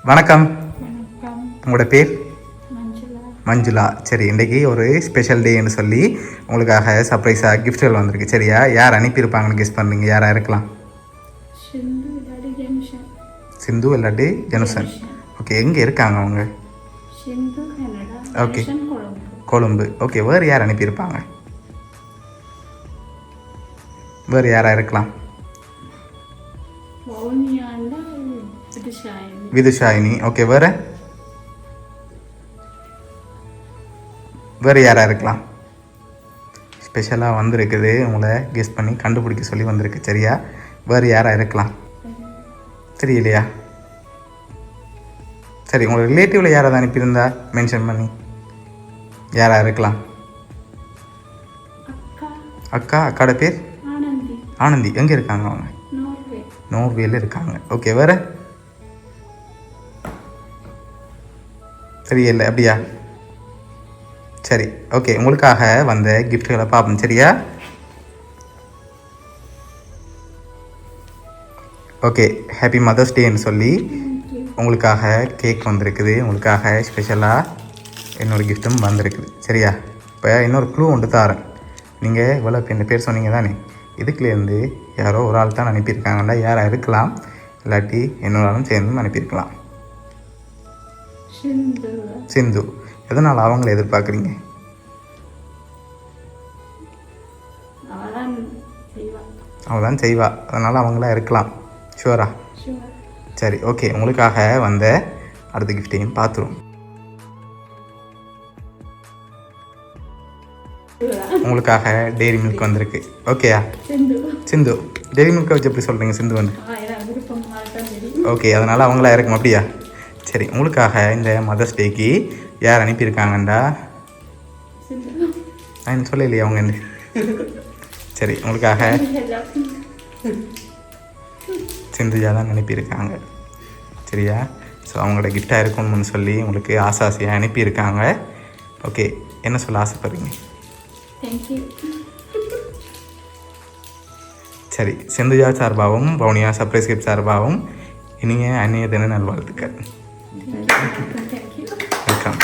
வணக்கம். வணக்கம். உங்களோட பேர்? மஞ்சுளா. மஞ்சுளா. சரி, இன்றைக்கி ஒரு ஸ்பெஷல் டேன்னு சொல்லி உங்களுக்காக சர்ப்ரைஸாக கிஃப்ட்கள் வந்திருக்கு. சரியா? யார் அனுப்பியிருப்பாங்கன்னு கெஸ் பண்ணுறீங்க? யாராக இருக்கலாம்? சிந்து இல்லாட்டி ஜெனுஷன். சிந்து இல்லாட்டி ஜெனுசன். ஓகே, எங்கே இருக்காங்க அவங்க? Sindhu Canada. Okay, Janushan Colombo. Colombo. Okay, வேறு யார் அனுப்பியிருப்பாங்க? வேறு யாராக இருக்கலாம்? வவுனியாண்டா விதுஷாயினி. விதுஷாயினி. ஓகே, வேறு வேறு யாராக இருக்கலாம்? ஸ்பெஷலாக வந்திருக்குது, உங்களை கெஸ் பண்ணி கண்டுபிடிக்க சொல்லி வந்திருக்கு. சரியா? வேறு யாராக இருக்கலாம்? தெரியலையா? சரி, உங்கள் ரிலேட்டிவில் யாராவது அனுப்பியிருந்தா மென்ஷன் பண்ணி யாராக இருக்கலாம்? அக்கா. அக்கா. அக்காட பேர்? ஆனந்தி. ஆனந்தி. எங்கே இருக்காங்க அவங்க? நோர்வே. நோர்வேல இருக்காங்க. ஓகே, வேறு தெரியல. அப்படியா? சரி, ஓகே, உங்களுக்காக வந்த கிஃப்ட்களை பார்ப்போம். சரியா? ஓகே, ஹாப்பி மதர்ஸ் டேன்னு சொல்லி உங்களுக்காக கேக் வந்திருக்குது. உங்களுக்காக ஸ்பெஷலாக என்னோடய கிஃப்ட்டும் வந்திருக்குது. சரியா? இப்போ இன்னொரு க்ளூ ஒன்று தாரேன். நீங்கள் இவ்வளோ இந்த பேர் சொன்னீங்க தானே, இதுக்குலேருந்து யாரோ ஒரு ஆள் தான் அனுப்பியிருக்காங்கல்ல, யாராக இருக்கலாம், இல்லாட்டி என்னோடாலும் சேர்ந்து அனுப்பியிருக்கலாம். சிந்து. எதனால் அவங்கள எதிர்பார்க்குறீங்க? அவள் தான் செய்வா, அதனால் அவங்களா இருக்கலாம். ஷுவரா? சரி, ஓகே, உங்களுக்காக வந்த அடுத்த கிஃப்டையும் பார்த்துருவோம். உங்களுக்காக டெய்ரி மில்க் வந்திருக்கு. ஓகேயா? சிந்து. டெய்ரி மில்க்கை வச்சு எப்படி சொல்கிறீங்க சிந்து வந்து? ஓகே, அதனால் அவங்களா இருக்கும். அப்படியா? சரி, உங்களுக்காக இந்த மதர்ஸ் டேக்கு யார் அனுப்பியிருக்காங்கண்டா நான் சொல்லலையே அவங்க என்ன. சரி, உங்களுக்காக சிந்துஜா தான் அனுப்பியிருக்காங்க. சரியா? ஸோ அவங்களோட கிஃப்டாக இருக்கணும்னு சொல்லி உங்களுக்கு ஆசையாக அனுப்பியிருக்காங்க. ஓகே, என்ன சொல்ல ஆசைப்படுறீங்க? சரி, சிந்துஜா சார்பாகவும் வவுனியா சர்ப்ரைஸ் கிஃப்ட் சார்பாகவும் இனிய அந்நிய தின நல்வாழ்த்துக்கள். வெல்கம்.